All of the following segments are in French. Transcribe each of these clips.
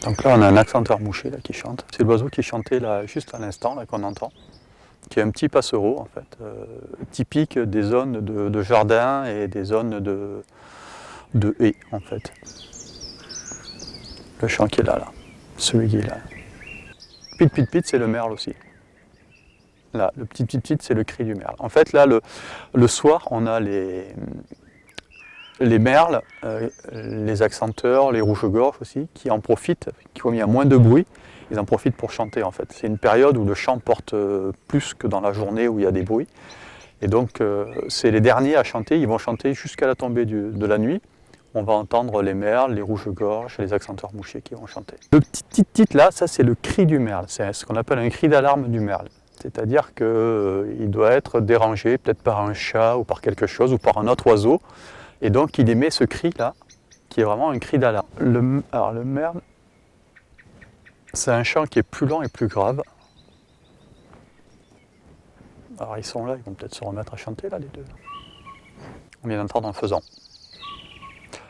Donc là, on a un accenteur mouché là, qui chante. C'est l'oiseau qui chantait là, juste à l'instant, qu'on entend, qui est un petit passereau, en fait, typique des zones de jardin et des zones de haies, en fait. Le chant qui est là, celui qui est là. Pit pit pit, c'est le merle aussi. Là, le petit pit pit, c'est le cri du merle. En fait, là, le soir, on a les merles, les accenteurs, les rouges-gorges aussi, qui en profitent, comme il y a moins de bruit, ils en profitent pour chanter en fait. C'est une période où le chant porte plus que dans la journée où il y a des bruits. Et donc c'est les derniers à chanter, ils vont chanter jusqu'à la tombée de la nuit. On va entendre les merles, les rouges-gorges, les accenteurs mouchés qui vont chanter. Le petit titre là, ça c'est le cri du merle, c'est ce qu'on appelle un cri d'alarme du merle. C'est-à-dire qu'il doit être dérangé peut-être par un chat ou par quelque chose ou par un autre oiseau. Et donc il émet ce cri-là, qui est vraiment un cri d'alarme. Alors le merle, c'est un chant qui est plus lent et plus grave. Alors ils sont là, ils vont peut-être se remettre à chanter là, les deux. On vient d'entendre un faisan.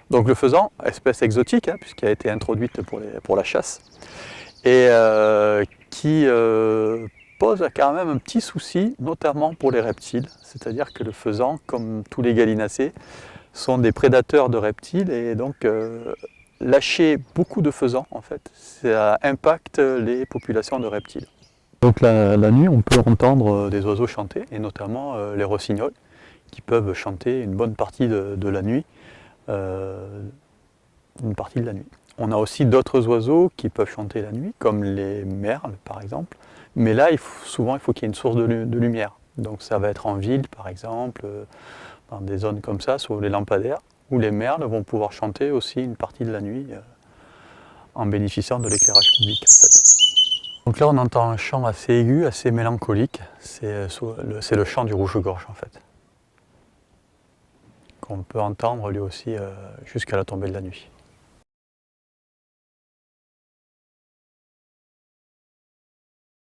Donc le faisan, espèce exotique, puisqu'il a été introduite pour la chasse, et qui pose quand même un petit souci, notamment pour les reptiles. C'est-à-dire que le faisan, comme tous les gallinacés, sont des prédateurs de reptiles et donc lâcher beaucoup de faisans, en fait, ça impacte les populations de reptiles. Donc la nuit, on peut entendre des oiseaux chanter, et notamment les rossignols, qui peuvent chanter une bonne partie de la nuit. On a aussi d'autres oiseaux qui peuvent chanter la nuit, comme les merles par exemple, mais là souvent il faut qu'il y ait une source de lumière. Donc ça va être en ville par exemple, dans des zones comme ça, sur les lampadaires, où les merles vont pouvoir chanter aussi une partie de la nuit en bénéficiant de l'éclairage public en fait. Donc là on entend un chant assez aigu, assez mélancolique, c'est le chant du rouge-gorge en fait, qu'on peut entendre lui aussi jusqu'à la tombée de la nuit.